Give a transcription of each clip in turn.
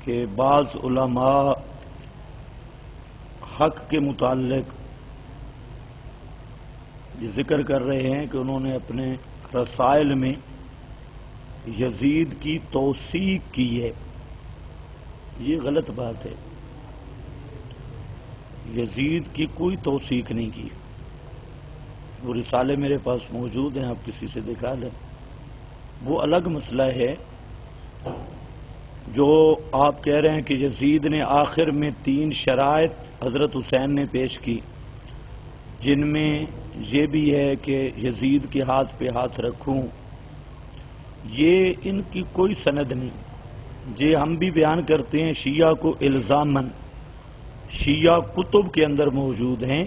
کہ بعض علماء حق کے متعلق یہ ذکر کر رہے ہیں کہ انہوں نے اپنے رسائل میں یزید کی توثیق کی ہے. یہ غلط بات ہے. یزید کی کوئی توثیق نہیں کی. وہ رسالے میرے پاس موجود ہیں، آپ کسی سے دکھا لیں. وہ الگ مسئلہ ہے جو آپ کہہ رہے ہیں کہ یزید نے آخر میں 3 شرائط حضرت حسین نے پیش کی، جن میں یہ بھی ہے کہ یزید کے ہاتھ پہ ہاتھ رکھوں. یہ ان کی کوئی سند نہیں. یہ ہم بھی بیان کرتے ہیں شیعہ کو الزاماً، شیعہ کتب کے اندر موجود ہیں،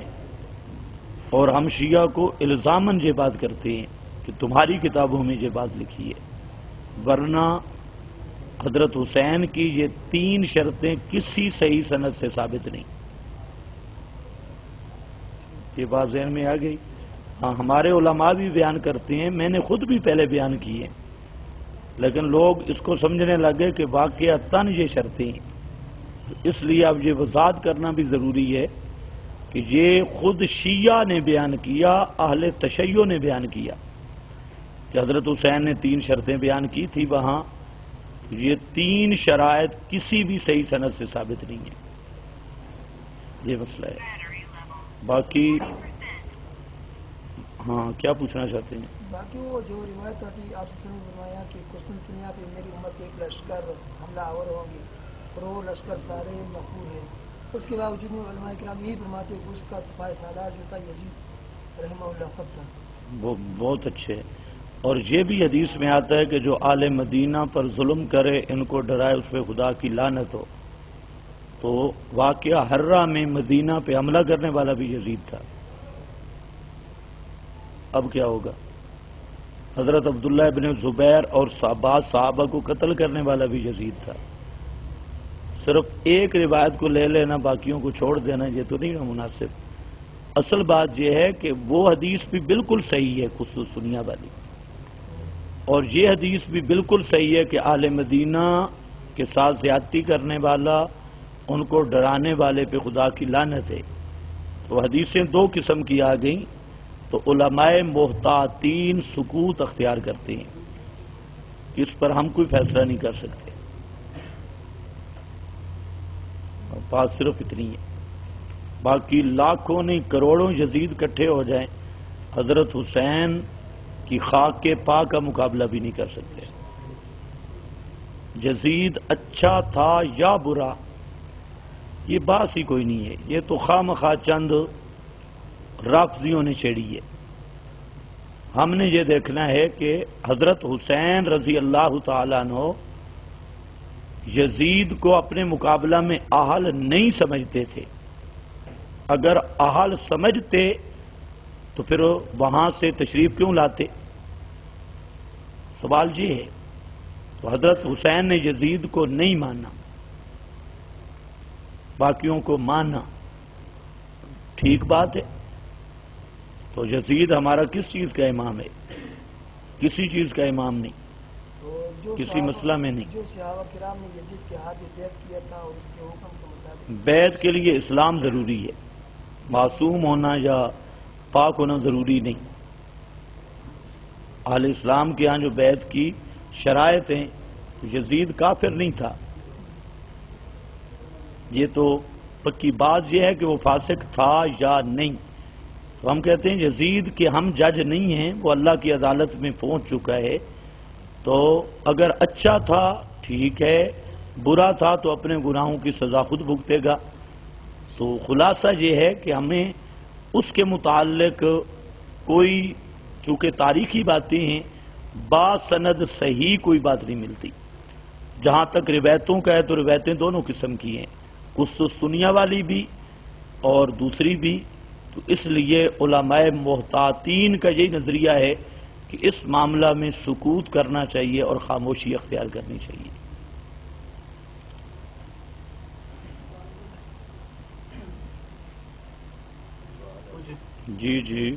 اور ہم شیعہ کو الزاماً یہ بات کرتے ہیں کہ تمہاری کتابوں میں یہ بات لکھی ہے. ورنہ حضرت حسین کی یہ 3 شرطیں کسی صحیح سند سے ثابت نہیں. یہ بات ذہن میں آ گئی. ہاں، ہمارے علماء بھی بیان کرتے ہیں، میں نے خود بھی پہلے بیان کیے، لیکن لوگ اس کو سمجھنے لگے کہ واقعتاً یہ شرطیں ہیں. اس لیے اب یہ وضاحت کرنا بھی ضروری ہے کہ یہ خود شیعہ نے بیان کیا، اہل تشیع نے بیان کیا کہ حضرت حسین نے 3 شرطیں بیان کی تھی. وہاں یہ 3 شرائط کسی بھی صحیح سند سے ثابت نہیں ہے. یہ مسئلہ ہے. باقی ہاں، کیا پوچھنا چاہتے ہیں؟ باقی وہ جو روایت آتی آپ سے فرمایا کہ قسطنطنیہ پہ میری امت کے ایک لشکر حملہ آور ہوگی اور وہ لشکر سارے مقبول ہیں. اس کے باوجود میں علماء کرام یہی فرماتے ہیں کہ اس کا سپاہ سالار جو تھا یزید رحمہ اللہ خود تھا. وہ بہت اچھے. اور یہ بھی حدیث میں آتا ہے کہ جو آل مدینہ پر ظلم کرے ان کو ڈرائے اس پہ خدا کی لعنت ہو. تو واقعہ حرہ میں مدینہ پہ حملہ کرنے والا بھی یزید تھا. اب کیا ہوگا؟ حضرت عبداللہ ابن زبیر اور بعض صحابہ کو قتل کرنے والا بھی یزید تھا. صرف ایک روایت کو لے لینا، باقیوں کو چھوڑ دینا، یہ تو نہیں مناسب. اصل بات یہ ہے کہ وہ حدیث بھی بالکل صحیح ہے خصوص دنیا والی، اور یہ حدیث بھی بالکل صحیح ہے کہ اہل مدینہ کے ساتھ زیادتی کرنے والا، ان کو ڈرانے والے پہ خدا کی لعنت ہے. تو حدیثیں 2 قسم کی آ گئیں. تو علماء محتاطین سکوت اختیار کرتے ہیں، اس پر ہم کوئی فیصلہ نہیں کر سکتے. بات صرف اتنی ہے. باقی لاکھوں نہیں کروڑوں یزید کٹھے ہو جائیں، حضرت حسین کی خاک کے پا کا مقابلہ بھی نہیں کر سکتے. یزید اچھا تھا یا برا، یہ بات ہی کوئی نہیں ہے. یہ تو خواہ مخواہ چند رافضیوں نے چھیڑی ہے. ہم نے یہ دیکھنا ہے کہ حضرت حسین رضی اللہ تعالیٰ عنہ یزید کو اپنے مقابلہ میں اہل نہیں سمجھتے تھے. اگر اہل سمجھتے تو پھر وہاں سے تشریف کیوں لاتے؟ سوال یہ ہے. تو حضرت حسین نے یزید کو نہیں مانا، باقیوں کو مانا. ٹھیک بات ہے. تو یزید ہمارا کس چیز کا امام ہے؟ کسی چیز کا امام نہیں، کسی مسئلہ میں نہیں. جو صحابہ کرام نے یزید کے ہاتھ بیعت کیا تھا اور اس کے حکم کے مطابق بیعت کے لیے اسلام ضروری ہے. معصوم ہونا یا پاک ہونا ضروری نہیں. اہل اسلام کے ہاں جو بیعت کی شرائط ہیں، یزید کافر نہیں تھا. یہ تو پکی بات یہ ہے کہ وہ فاسق تھا یا نہیں. تو ہم کہتے ہیں یزید کے ہم جج نہیں ہیں، وہ اللہ کی عدالت میں پہنچ چکا ہے. تو اگر اچھا تھا ٹھیک ہے، برا تھا تو اپنے گناہوں کی سزا خود بھگتے گا. تو خلاصہ یہ ہے کہ ہمیں اس کے متعلق کوئی، چونکہ تاریخی باتیں ہیں، با سند صحیح کوئی بات نہیں ملتی. جہاں تک روایتوں کا ہے تو روایتیں دونوں قسم کی ہیں، قسطنطنیہ والی بھی اور دوسری بھی. تو اس لیے علماء محتاطین کا یہی نظریہ ہے کہ اس معاملہ میں سکوت کرنا چاہیے اور خاموشی اختیار کرنی چاہیے. جی جی.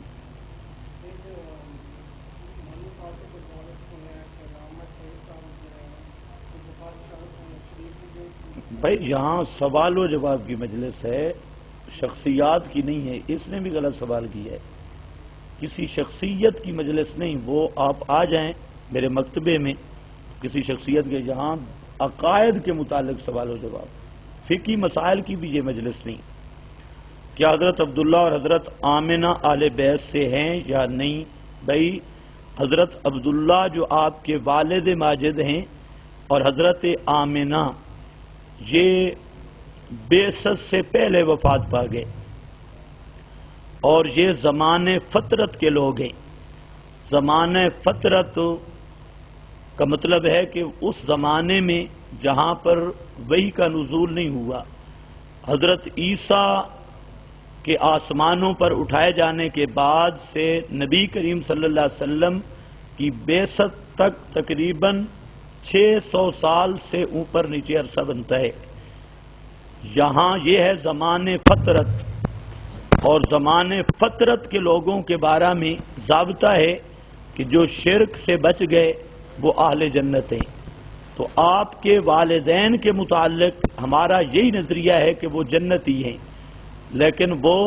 بھائی یہاں سوال و جواب کی مجلس ہے، شخصیات کی نہیں ہے. اس نے بھی غلط سوال کیا ہے. کسی شخصیت کی مجلس نہیں. وہ آپ آ جائیں میرے مکتبے میں کسی شخصیت کے، جہاں عقائد کے متعلق سوال و جواب، فقہی مسائل کی بھی یہ مجلس نہیں. کیا حضرت عبداللہ اور حضرت آمنہ آل بیت سے ہیں یا نہیں؟ بھائی حضرت عبداللہ جو آپ کے والد ماجد ہیں اور حضرت آمنہ یہ بعثت سے پہلے وفات پا گئے، اور یہ زمانے فطرت کے لوگ ہیں. زمانے فطرت کا مطلب ہے کہ اس زمانے میں جہاں پر وحی کا نزول نہیں ہوا، حضرت عیسیٰ کے آسمانوں پر اٹھائے جانے کے بعد سے نبی کریم صلی اللہ علیہ وسلم کی بعثت تک تقریباً 600 سال سے اوپر نیچے عرصہ بنتا ہے. یہاں یہ ہے زمانے فطرت، اور زمانے فطرت کے لوگوں کے بارے میں ضابطہ ہے کہ جو شرک سے بچ گئے وہ اہل جنت ہیں. تو آپ کے والدین کے متعلق ہمارا یہی نظریہ ہے کہ وہ جنتی ہیں، لیکن وہ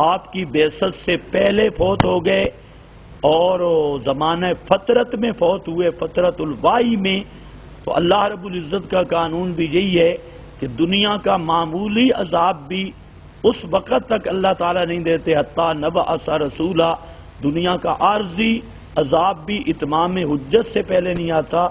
آپ کی بعثت سے پہلے فوت ہو گئے اور زمانہ فطرت میں فوت ہوئے، فطرت الوحی میں. تو اللہ رب العزت کا قانون بھی یہی ہے کہ دنیا کا معمولی عذاب بھی اس وقت تک اللہ تعالیٰ نہیں دیتے حتیٰ نبعث رسولا. دنیا کا عارضی عذاب بھی اتمام حجت سے پہلے نہیں آتا.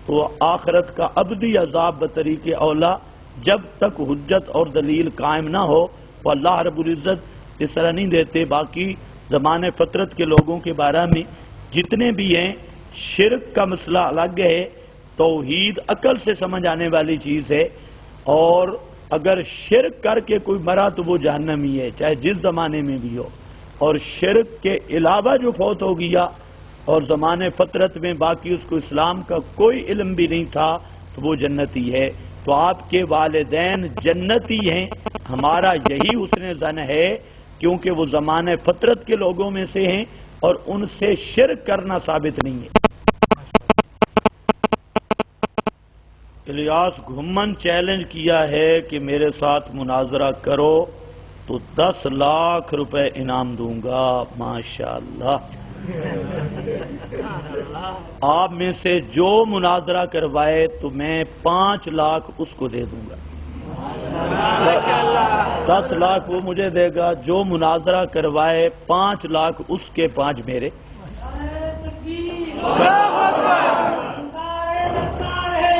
تو آخرت کا ابدی عذاب بطریق اولا جب تک حجت اور دلیل قائم نہ ہو وہ اللہ رب العزت اس طرح نہیں دیتے. باقی زمانے فطرت کے لوگوں کے بارے میں جتنے بھی ہیں، شرک کا مسئلہ الگ ہے، توحید عقل سے سمجھ آنے والی چیز ہے، اور اگر شرک کر کے کوئی مرا تو وہ جہنمی ہے چاہے جس زمانے میں بھی ہو. اور شرک کے علاوہ جو فوت ہو گیا اور زمانے فطرت میں باقی اس کو اسلام کا کوئی علم بھی نہیں تھا تو وہ جنتی ہے. تو آپ کے والدین جنتی ہیں، ہمارا یہی حسن ظن ہے، کیونکہ وہ زمانے فطرت کے لوگوں میں سے ہیں اور ان سے شرک کرنا ثابت نہیں ہے. الیاس گھمن چیلنج کیا ہے کہ میرے ساتھ مناظرہ کرو تو 10 لاکھ روپے انعام دوں گا. ماشاءاللہ. آپ میں سے جو مناظرہ کروائے تو میں 5 لاکھ اس کو دے دوں گا. 10 لاکھ وہ مجھے دے گا، جو مناظرہ کروائے 5 لاکھ اس کے 5 میرے.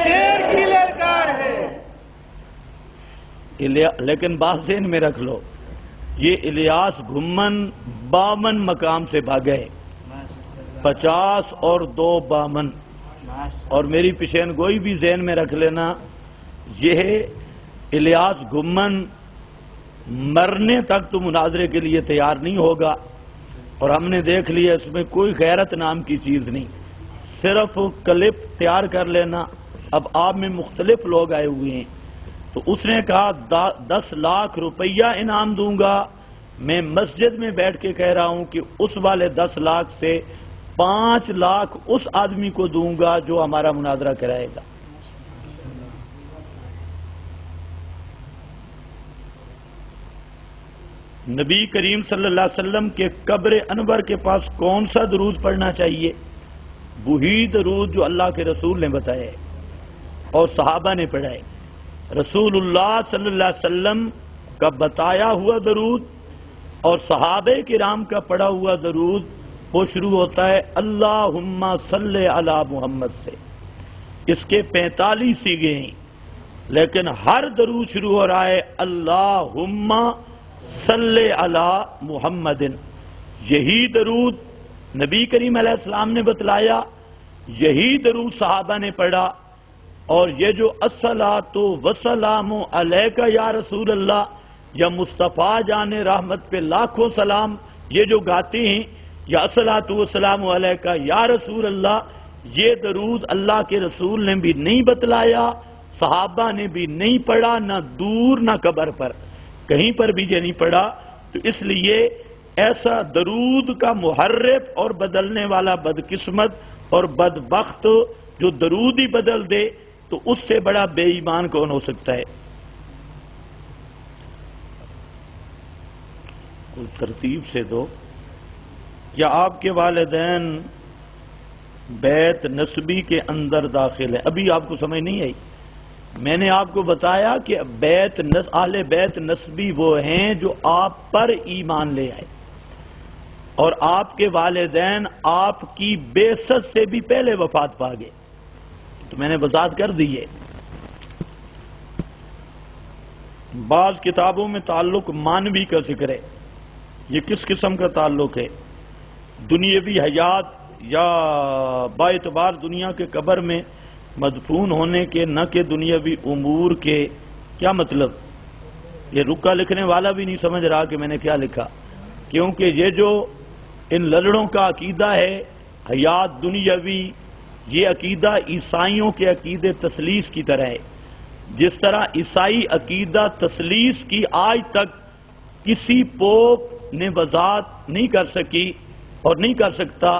شیر کی للکار ہے. لیکن بات ذہن میں رکھ لو، یہ الیاس گھمن 52 مقام سے بھاگے، 50 اور 2 52. اور میری پیشین گوئی بھی ذہن میں رکھ لینا، یہ الیاس گھمن مرنے تک تو مناظرے کے لیے تیار نہیں ہوگا. اور ہم نے دیکھ لیا اس میں کوئی غیرت نام کی چیز نہیں، صرف کلپ تیار کر لینا. اب آپ میں مختلف لوگ آئے ہوئے ہیں، تو اس نے کہا 10 لاکھ روپیہ انعام دوں گا. میں مسجد میں بیٹھ کے کہہ رہا ہوں کہ اس والے 10 لاکھ سے 5 لاکھ اس آدمی کو دوں گا جو ہمارا مناظرہ کرائے گا. نبی کریم صلی اللہ علیہ وسلم کے قبر انور کے پاس کون سا درود پڑھنا چاہیے؟ وہی درود جو اللہ کے رسول نے بتایا ہے اور صحابہ نے پڑھا ہے. رسول اللہ صلی اللہ علیہ وسلم کا بتایا ہوا درود اور صحابہ کرام کا پڑھا ہوا درود وہ شروع ہوتا ہے اللہم صلی علی محمد سے. اس کے 45 سیغے ہیں، لیکن ہر درود شروع ہو رہا ہے اللہم صلی علی محمد. یہی درود نبی کریم علیہ السلام نے بتلایا، یہی درود صحابہ نے پڑھا. اور یہ جو الصلاۃ والسلام علیک یا رسول اللہ یا مصطفیٰ جان رحمت پہ لاکھوں سلام، یہ جو گاتے ہیں یا الصلاۃ والسلام علیک یا رسول اللہ، یہ درود اللہ کے رسول نے بھی نہیں بتلایا، صحابہ نے بھی نہیں پڑھا، نہ دور نہ قبر پر کہیں پر بھی یہ نہیں پڑھا. تو اس لیے ایسا درود کا محرف اور بدلنے والا بدقسمت اور بدبخت جو درود ہی بدل دے، تو اس سے بڑا بے ایمان کون ہو سکتا ہے؟ کوئی ترتیب سے دو. کیا آپ کے والدین بیت نسبی کے اندر داخل ہے؟ ابھی آپ کو سمجھ نہیں آئی. میں نے آپ کو بتایا کہ اہل بیت نسبی وہ ہیں جو آپ پر ایمان لے آئے اور آپ کے والدین آپ کی بعثت سے بھی پہلے وفات پا گئے. تو میں نے وضاحت کر دی ہے. بعض کتابوں میں تعلق مانوی کا ذکر ہے. یہ کس قسم کا تعلق ہے؟ دنیاوی حیات یا با اعتبار دنیا کے قبر میں مدفون ہونے کے، نہ کہ دنیاوی امور کے. کیا مطلب؟ یہ رکا لکھنے والا بھی نہیں سمجھ رہا کہ میں نے کیا لکھا، کیونکہ یہ جو ان للڑوں کا عقیدہ ہے حیات دنیاوی، یہ عقیدہ عیسائیوں کے عقیدے تثلیث کی طرح ہے. جس طرح عیسائی عقیدہ تثلیث کی آج تک کسی پوپ نے وضاحت نہیں کر سکی اور نہیں کر سکتا.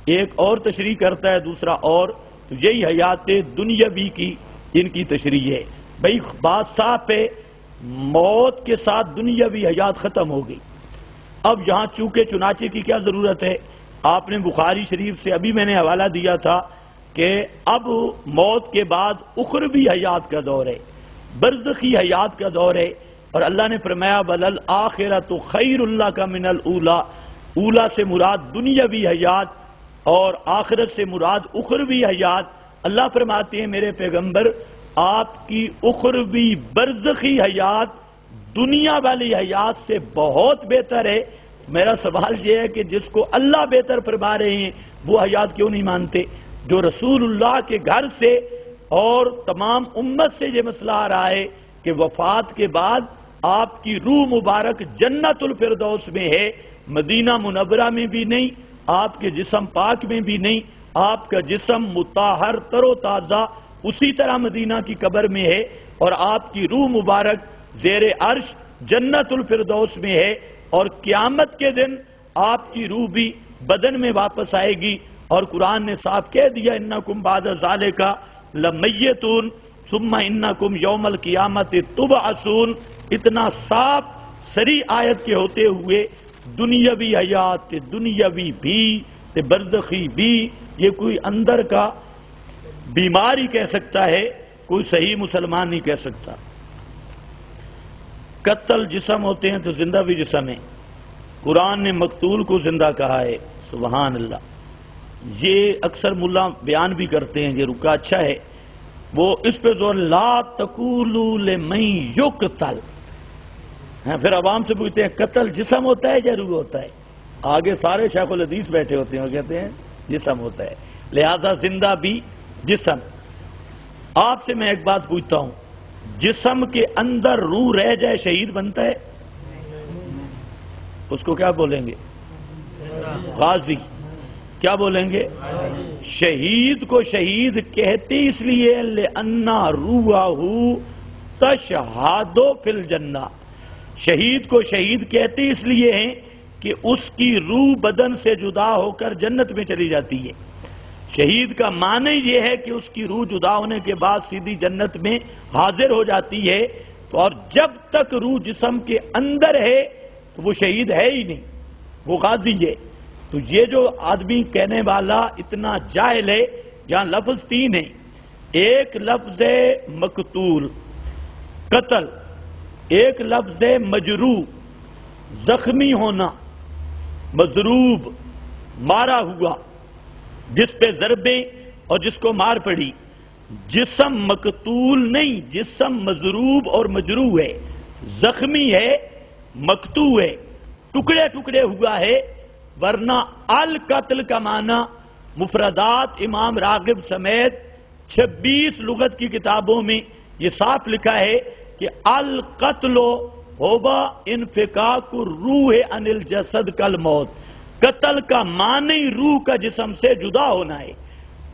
ایک اور تشریح کرتا ہے، دوسرا اور. تو یہی حیات دنیاوی کی ان کی تشریح ہے. بھئی بات صاف ہے، موت کے ساتھ دنیاوی حیات ختم ہو گئی. اب یہاں چونکہ چنانچہ کی کیا ضرورت ہے؟ آپ نے بخاری شریف سے ابھی میں نے حوالہ دیا تھا کہ اب موت کے بعد اخروی حیات کا دور ہے، برزخی حیات کا دور ہے. اور اللہ نے فرمایا وَلَلْآخِرَةُ خَيْرٌ لَكَ مِنَ الْأُولَىٰ. اولا سے مراد دنیاوی حیات اور آخرت سے مراد اخروی حیات. اللہ فرماتے ہیں میرے پیغمبر آپ کی اخروی برزخی حیات دنیا والی حیات سے بہت بہتر ہے. میرا سوال یہ ہے کہ جس کو اللہ بہتر فرما رہے ہیں وہ حیات کیوں نہیں مانتے؟ جو رسول اللہ کے گھر سے اور تمام امت سے یہ مسئلہ آ رہا ہے کہ وفات کے بعد آپ کی روح مبارک جنت الفردوس میں ہے، مدینہ منورہ میں بھی نہیں، آپ کے جسم پاک میں بھی نہیں. آپ کا جسم مطہر تر و تازہ اسی طرح مدینہ کی قبر میں ہے، اور آپ کی روح مبارک زیر عرش جنت الفردوس میں ہے. اور قیامت کے دن آپ کی روح بھی بدن میں واپس آئے گی. اور قرآن نے صاف کہہ دیا انکم بعد ذالک لمیتون ثم انکم یوم القیامت تبعثون. اتنا صاف سری آیت کے ہوتے ہوئے دنیاوی حیات دنیاوی بھی برزخی بھی یہ کوئی اندر کا بیماری کہہ سکتا ہے، کوئی صحیح مسلمان نہیں کہہ سکتا. قتل جسم ہوتے ہیں تو زندہ بھی جسم ہے. قرآن نے مقتول کو زندہ کہا ہے. سبحان اللہ. یہ اکثر ملا بیان بھی کرتے ہیں، یہ رکا اچھا ہے. وہ اس پہ زور لا تقولوا لمن یقتل. پھر عوام سے پوچھتے ہیں قتل جسم ہوتا ہے یا روح ہوتا ہے؟ آگے سارے شیخ الحدیث بیٹھے ہوتے ہیں اور کہتے ہیں جسم ہوتا ہے. لہذا زندہ بھی جسم. آپ سے میں ایک بات پوچھتا ہوں، جسم کے اندر روح رہ جائے شہید بنتا ہے؟ اس کو کیا بولیں گے؟ غازی. کیا بولیں گے؟ شہید کو شہید کہتے اس لیے لِأَنَّ رُوحَهُ تَشْهَادُ فِي الْجَنَّةِ. شہید کو شہید کہتے اس لیے ہیں کہ اس کی روح بدن سے جدا ہو کر جنت میں چلی جاتی ہے. شہید کا معنی یہ ہے کہ اس کی روح جدا ہونے کے بعد سیدھی جنت میں حاضر ہو جاتی ہے. تو اور جب تک روح جسم کے اندر ہے تو وہ شہید ہے ہی نہیں، وہ غازی ہے. تو یہ جو آدمی کہنے والا اتنا جاہل ہے، یہاں لفظ تین ہیں. ایک لفظ مقتول قتل، ایک لفظ مجروح زخمی ہونا، مضروب مارا ہوا جس پہ ضربیں اور جس کو مار پڑی. جسم مقتول نہیں، جسم مضروب اور مجروح ہے، زخمی ہے، مقتوع ہے، ٹکڑے ٹکڑے ہوا ہے. ورنہ القتل کا معنی مفردات امام راغب سمیت 26 لغت کی کتابوں میں یہ صاف لکھا ہے کہ القتل ہوبا انفکاک الروح عن الجسد کالموت. قتل کا معنی روح کا جسم سے جدا ہونا ہے.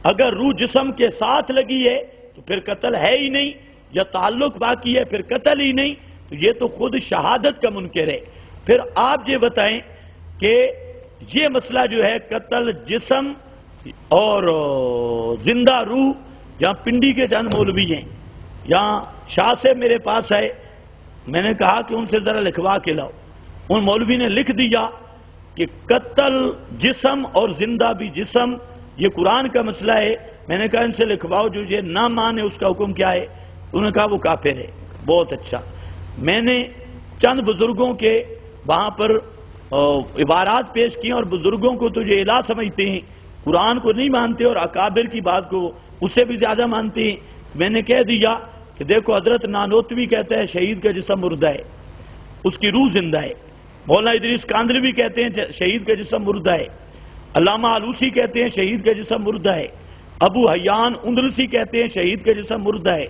اگر روح جسم کے ساتھ لگی ہے تو پھر قتل ہے ہی نہیں، یا تعلق باقی ہے پھر قتل ہی نہیں. تو یہ تو خود شہادت کا منکر ہے. پھر آپ یہ بتائیں کہ یہ مسئلہ جو ہے قتل جسم اور زندہ روح، جہاں پنڈی کے چند مولوی ہیں، یہاں شاہ سے میرے پاس آئے، میں نے کہا کہ ان سے ذرا لکھوا کے لاؤ، ان مولوی نے لکھ دیا کہ قتل جسم اور زندہ بھی جسم یہ قرآن کا مسئلہ ہے۔ میں نے کہا ان سے لکھواؤ، جو یہ نہ مانے اس کا حکم کیا ہے؟ انہوں نے کہا وہ کافر ہے۔ بہت اچھا، میں نے چند بزرگوں کے وہاں پر عبارات پیش کی، اور بزرگوں کو تو یہ الہ سمجھتے ہیں، قرآن کو نہیں مانتے، اور اکابر کی بات کو اس سے بھی زیادہ مانتے ہیں۔ میں نے کہہ دیا کہ دیکھو حضرت نانوتوی کہتا ہے شہید کا جسم مردہ ہے، اس کی روح زندہ ہے۔ مولانا ادریس کاندلوی کہتے ہیں شہید کا جسم مردہ ہے۔ علامہ آلوسی کہتے ہیں شہید کا جسم مردہ ہے۔ ابو حیان اندلسی کہتے ہیں شہید کا جسم مردہ ہے۔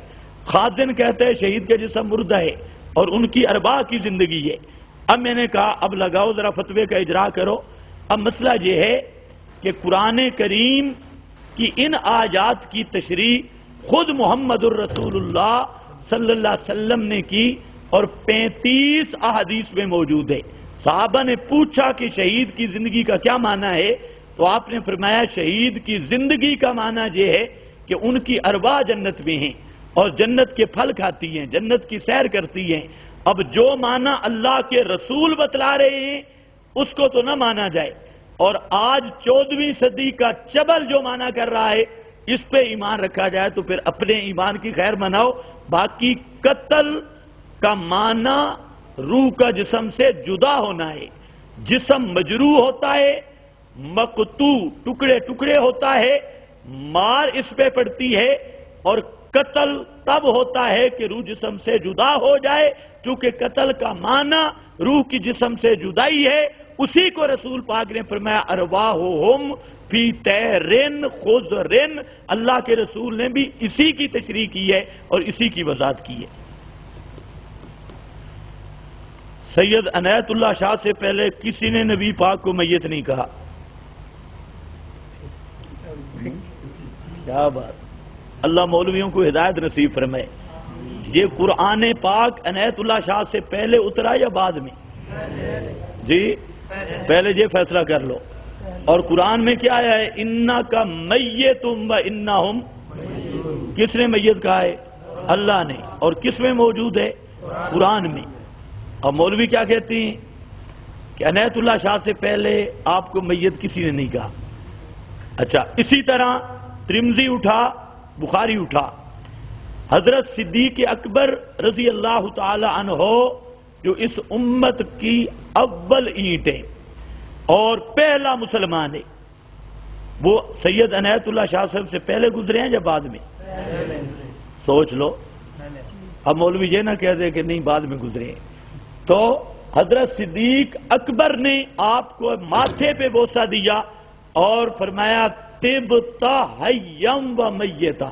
خازن کہتے ہیں شہید کا جسم مردہ ہے اور ان کی ارواح کی زندگی ہے۔ اب میں نے کہا اب لگاؤ ذرا فتوے کا اجرا کرو۔ اب مسئلہ یہ ہے کہ قرآن کریم کی ان آیات کی تشریح خود محمد الرسول اللہ صلی اللہ علیہ وسلم نے کی، اور 35 احادیث میں موجود ہے۔ صحابہ نے پوچھا کہ شہید کی زندگی کا کیا معنی ہے، تو آپ نے فرمایا شہید کی زندگی کا معنی یہ ہے کہ ان کی ارواح جنت میں ہیں اور جنت کے پھل کھاتی ہیں، جنت کی سیر کرتی ہیں۔ اب جو معنی اللہ کے رسول بتلا رہے ہیں اس کو تو نہ مانا جائے، اور آج 14ویں صدی کا چبل جو معنی کر رہا ہے اس پہ ایمان رکھا جائے تو پھر اپنے ایمان کی خیر مناؤ۔ باقی قتل کا معنی روح کا جسم سے جدا ہونا ہے، جسم مجروح ہوتا ہے، مقطوع ٹکڑے ٹکڑے ہوتا ہے، مار اس پہ پڑتی ہے، اور قتل تب ہوتا ہے کہ روح جسم سے جدا ہو جائے، چونکہ قتل کا معنی روح کی جسم سے جدائی ہے۔ اسی کو رسول پاک نے فرمایا ارواحہم فی طیرن خضرن، اللہ کے رسول نے بھی اسی کی تشریح کی ہے اور اسی کی وضاحت کی ہے۔ سید عنایت اللہ شاہ سے پہلے کسی نے نبی پاک کو میت نہیں کہا۔ کیا بات، اللہ مولویوں کو ہدایت نصیب فرمائے۔ یہ قرآن پاک عنایت اللہ شاہ سے پہلے اترا یا بعد میں؟ جی پہلے یہ فیصلہ کر لو۔ اور قرآن میں کیا آیا ہے؟ انکا میتم و انہم، کس نے میت کہا ہے؟ اللہ نے۔ اور کس میں موجود ہے؟ قرآن میں۔ اور مولوی کیا کہتے ہیں کہ عنایت اللہ شاہ سے پہلے آپ کو میت کسی نے نہیں کہا۔ اچھا، اسی طرح ترمذی اٹھا، بخاری اٹھا، حضرت صدیق اکبر رضی اللہ تعالی عنہ جو اس امت کی اول اینٹ ہے اور پہلا مسلمان ہے، وہ سید عنایت اللہ شاہ صاحب سے پہلے گزرے ہیں یا بعد میں؟ سوچ لو، اب مولوی یہ نہ کہہ دے کہ نہیں بعد میں گزرے ہیں۔ تو حضرت صدیق اکبر نے آپ کو ماتھے پہ بوسہ دیا اور فرمایا طبتا حیم و میتا،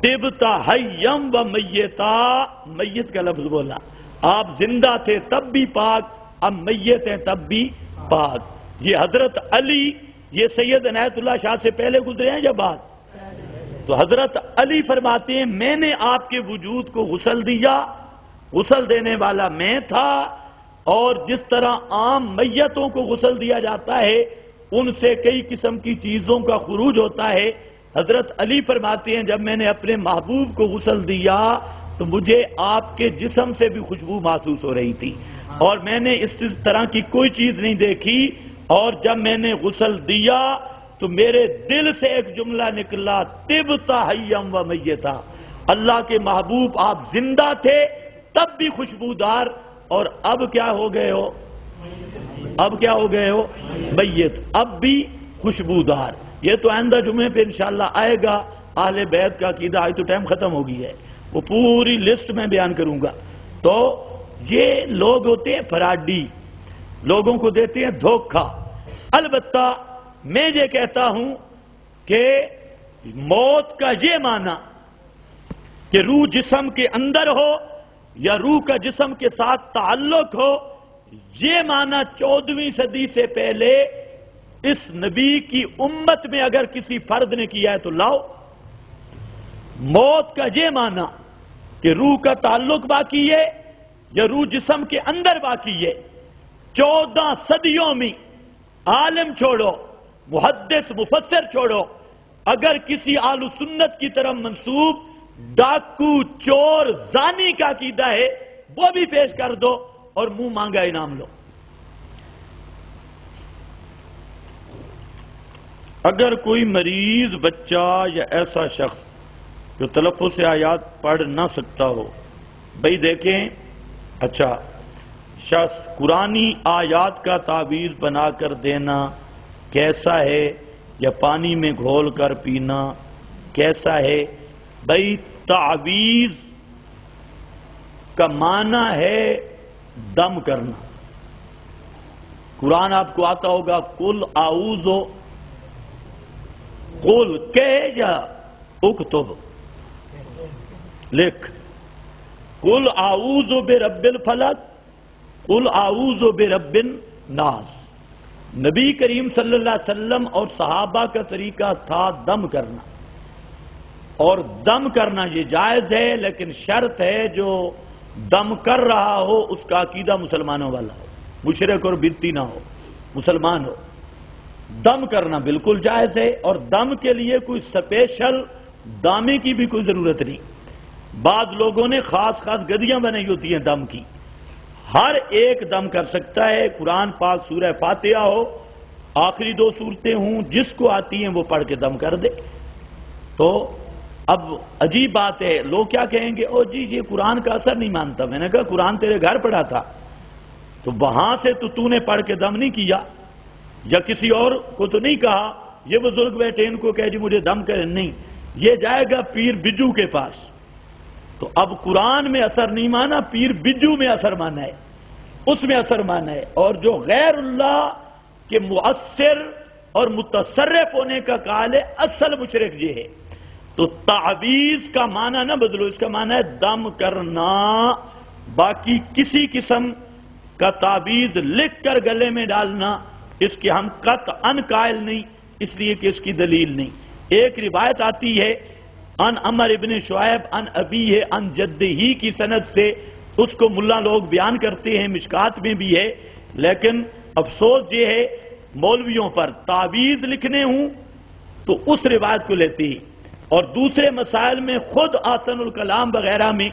طبتا حیم و میتا، میت کا لفظ بولا، آپ زندہ تھے تب بھی پاک، اب میت ہیں تب بھی پاک۔ یہ حضرت علی، یہ سید عنایت اللہ شاہ سے پہلے گزرے ہیں یا بعد؟ تو حضرت علی فرماتے ہیں میں نے آپ کے وجود کو غسل دیا، غسل دینے والا میں تھا، اور جس طرح عام میتوں کو غسل دیا جاتا ہے ان سے کئی قسم کی چیزوں کا خروج ہوتا ہے، حضرت علی فرماتے ہیں جب میں نے اپنے محبوب کو غسل دیا تو مجھے آپ کے جسم سے بھی خوشبو محسوس ہو رہی تھی، اور میں نے اس طرح کی کوئی چیز نہیں دیکھی، اور جب میں نے غسل دیا تو میرے دل سے ایک جملہ نکلا طبتا حیم و میتا، اللہ کے محبوب آپ زندہ تھے تب بھی خوشبودار، اور اب کیا ہو گئے ہو؟ اب کیا ہو گئے ہو؟ میت، اب بھی خوشبودار۔ یہ تو آئندہ جمعے پہ انشاءاللہ آئے گا، اہل بیت کا عقیدہ، آج تو ٹائم ختم ہو گئی ہے، وہ پوری لسٹ میں بیان کروں گا۔ تو یہ لوگ ہوتے ہیں فراڈی، لوگوں کو دیتے ہیں دھوکہ۔ البتہ میں یہ کہتا ہوں کہ موت کا یہ معنی کہ روح جسم کے اندر ہو یا روح کا جسم کے ساتھ تعلق ہو، یہ معنی 14ویں صدی سے پہلے اس نبی کی امت میں اگر کسی فرد نے کیا ہے تو لاؤ۔ موت کا یہ معنی کہ روح کا تعلق باقی ہے یا روح جسم کے اندر باقی ہے، 14 صدیوں میں عالم چھوڑو، محدث مفسر چھوڑو، اگر کسی آل سنت کی طرف منسوب ڈاکو چور زانی کا عقیدہ ہے وہ بھی پیش کر دو اور منہ مانگا انعام لو. اگر کوئی مریض بچہ یا ایسا شخص جو تلفظ سے آیات پڑھ نہ سکتا ہو، بھئی دیکھیں، اچھا شخص قرآنی آیات کا تعویذ بنا کر دینا کیسا ہے، یا پانی میں گھول کر پینا کیسا ہے؟ بھئی تعویذ کا معنی ہے دم کرنا. قرآن آپ کو آتا ہوگا، قل اعوذ، قل کہ یا اکتب، لکھ، قل اعوذ برب الفلق، قل اعوذ برب الناس. نبی کریم صلی اللہ علیہ وسلم اور صحابہ کا طریقہ تھا دم کرنا، اور دم کرنا یہ جائز ہے، لیکن شرط ہے جو دم کر رہا ہو اس کا عقیدہ مسلمانوں والا ہو، مشرک اور بدعتی نہ ہو، مسلمان ہو. دم کرنا بالکل جائز ہے، اور دم کے لیے کوئی سپیشل دامے کی بھی کوئی ضرورت نہیں. بعض لوگوں نے خاص گدیاں بنائی ہوتی ہیں دم کی، ہر ایک دم کر سکتا ہے. قرآن پاک سورہ فاتحہ ہو، آخری 2 سورتیں ہوں، جس کو آتی ہیں وہ پڑھ کے دم کر دے. تو اب عجیب بات ہے، لوگ کیا کہیں گے، او جی یہ قرآن کا اثر نہیں مانتا. میں نے کہا قرآن تیرے گھر پڑھا تھا، تو وہاں سے تو نے پڑھ کے دم نہیں کیا، یا کسی اور کو تو نہیں کہا یہ بزرگ بیٹھے ان کو کہے جی مجھے دم کرے، نہیں، یہ جائے گا پیر بجو کے پاس. تو اب قرآن میں اثر نہیں مانا، پیر بجو میں اثر مانا ہے، اس میں اثر مانا ہے. اور جو غیر اللہ کے مؤثر اور متصرف ہونے کا قائل ہے، اصل مشرک یہ ہے. تو تعویذ کا معنی نہ بدلو، اس کا معنی ہے دم کرنا. باقی کسی قسم کا تعویذ لکھ کر گلے میں ڈالنا اس کے ہم قطعاً قائل نہیں، اس لیے کہ اس کی دلیل نہیں. ایک روایت آتی ہے ان عمر ابن شعیب ان ابیہ ان جدہ کی سند سے، اس کو ملا لوگ بیان کرتے ہیں، مشکات میں بھی ہے. لیکن افسوس یہ ہے مولویوں پر، تعویذ لکھنے ہوں تو اس روایت کو لیتے ہی، اور دوسرے مسائل میں خود آسن الکلام وغیرہ میں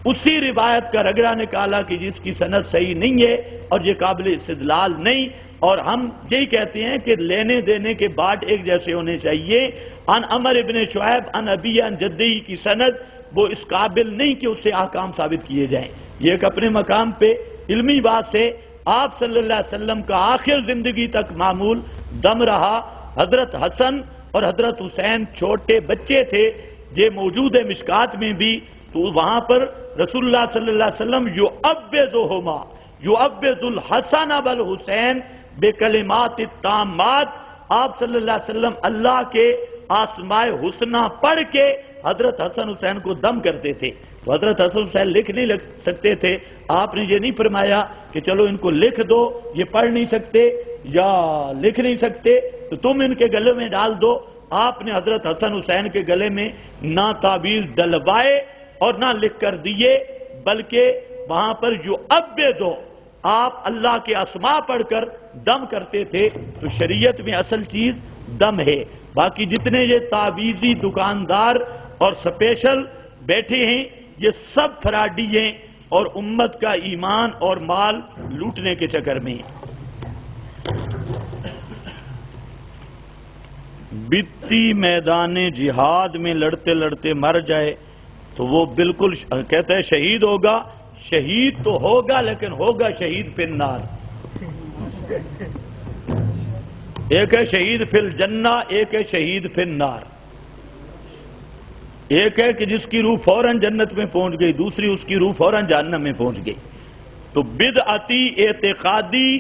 اسی روایت کا رگڑا نکالا کہ جس کی سند صحیح نہیں ہے اور یہ قابل استدلال نہیں. اور ہم یہی کہتے ہیں کہ لینے دینے کے بعد ایک جیسے ہونے چاہیے. ان عمر ابن شعیب ان ابی ان جدی کی سند وہ اس قابل نہیں کہ اس سے احکام ثابت کیے جائیں. یہ ایک اپنے مقام پہ علمی بات سے آپ صلی اللہ علیہ وسلم کا آخر زندگی تک معمول دم رہا. حضرت حسن اور حضرت حسین چھوٹے بچے تھے، یہ موجود ہے مشکات میں بھی. تو وہاں پر رسول اللہ صلی اللہ علیہ وسلم یعوذہما، یعوذ الحسن والحسین بکلمات التامات، آپ صلی اللہ علیہ وسلم اللہ کے آسماء حسنہ پڑھ کے حضرت حسن حسین کو دم کرتے تھے. تو حضرت حسن حسین لکھ نہیں سکتے تھے، آپ نے یہ نہیں فرمایا کہ چلو ان کو لکھ دو، یہ پڑھ نہیں سکتے یا لکھ نہیں سکتے تو تم ان کے گلے میں ڈال دو. آپ نے حضرت حسن حسین کے گلے میں نہ تعویذ ڈلوائے اور نہ لکھ کر دیے، بلکہ وہاں پر یعوذ آپ اللہ کے اسماء پڑھ کر دم کرتے تھے. تو شریعت میں اصل چیز دم ہے. باقی جتنے یہ تعویذی دکاندار اور سپیشل بیٹھے ہیں یہ سب فراڈی ہیں اور امت کا ایمان اور مال لوٹنے کے چکر میں ہیں. بتی میدان جہاد میں لڑتے لڑتے مر جائے تو وہ بالکل کہتا ہے شہید ہوگا. شہید تو ہوگا لیکن ہوگا شہید فی النار. ایک ہے شہید فی الجنہ، ایک ہے شہید فی النار. ایک ہے کہ جس کی روح فوراً جنت میں پہنچ گئی، دوسری اس کی روح فوراً جہنم میں پہنچ گئی. تو بدعتی اعتقادی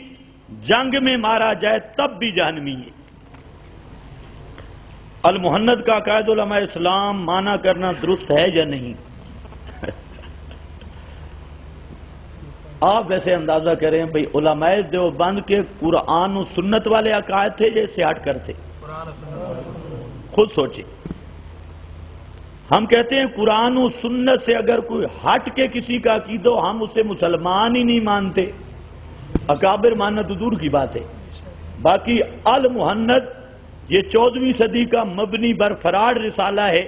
جنگ میں مارا جائے تب بھی جہنمی ہے. المہند کا عقائد علماء اسلام مانا کرنا درست ہے یا نہیں؟ آپ ویسے اندازہ کریں بھئی علماء دیوبند کے قرآن و سنت والے عقائد تھے یا اس سے ہٹ کر تھے؟ خود سوچیں. ہم کہتے ہیں قرآن و سنت سے اگر کوئی ہٹ کے کسی کا عقیدہ ہو ہم اسے مسلمان ہی نہیں مانتے. اکابر ماننا تو دور کی بات ہے. باقی المہند یہ 14ویں صدی کا مبنی بر فراڈ رسالہ ہے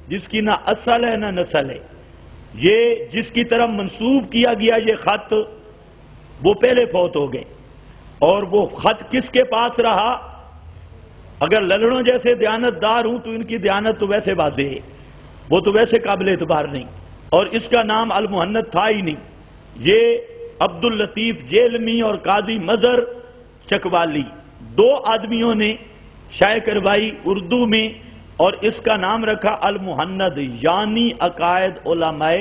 جس کی نہ اصل ہے نہ نسل ہے. یہ جس کی طرف منسوب کیا گیا یہ خط وہ پہلے فوت ہو گئے، اور وہ خط کس کے پاس رہا؟ اگر للڑوں جیسے دیانت دار ہوں تو ان کی دیانت تو ویسے واضح ہے، وہ تو ویسے قابل اعتبار نہیں، اور اس کا نام المحنت تھا ہی نہیں. یہ عبد اللطیف جیلمی اور قاضی مظہر چکوالی 2 آدمیوں نے شائع کروائی اردو میں، اور اس کا نام رکھا المحنت، یعنی عقائد علماء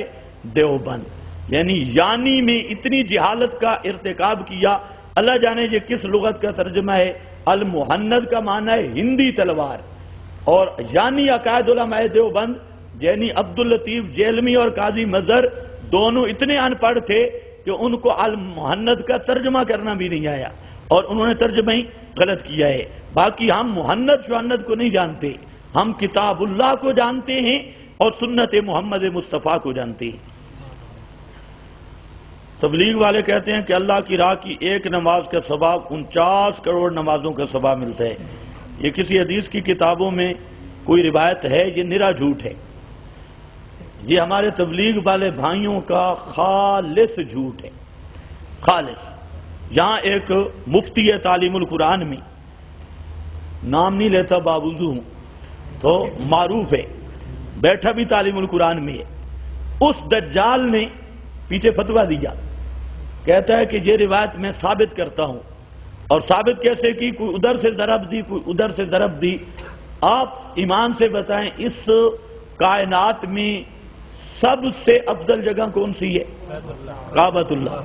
دیوبند. یعنی میں اتنی جہالت کا ارتکاب کیا، اللہ جانے یہ کس لغت کا ترجمہ ہے. المحنت کا معنی ہے ہندی تلوار، اور یعنی عقائد علماء دیوبند، یعنی عبد اللطیف جیلمی اور قاضی مظہر دونوں اتنے ان پڑھ تھے کہ ان کو المحنت کا ترجمہ کرنا بھی نہیں آیا، اور انہوں نے ترجمہ ہی غلط کیا ہے. باقی ہم محنت شہنت کو نہیں جانتے، ہم کتاب اللہ کو جانتے ہیں اور سنت محمد مصطفیٰ کو جانتے ہیں. تبلیغ والے کہتے ہیں کہ اللہ کی راہ کی ایک نماز کا ثواب 49 کروڑ نمازوں کا ثواب ملتا ہے. یہ کسی حدیث کی کتابوں میں کوئی روایت ہے؟ یہ نرا جھوٹ ہے. یہ ہمارے تبلیغ والے بھائیوں کا خالص جھوٹ ہے، خالص. یہاں ایک مفتی ہے تعلیم القرآن میں، نام نہیں لیتا، باوضو ہوں تو معروف ہے، بیٹھا بھی تعلیم القرآن میں ہے. اس دجال نے پیچھے فتویٰ دیا، کہتا ہے کہ یہ روایت میں ثابت کرتا ہوں. اور ثابت کیسے کی؟ کوئی ادھر سے ضرب دی، کوئی ادھر سے ضرب دی. آپ ایمان سے بتائیں اس کائنات میں سب سے افضل جگہ کون سی ہے؟ کعبۃ اللہ.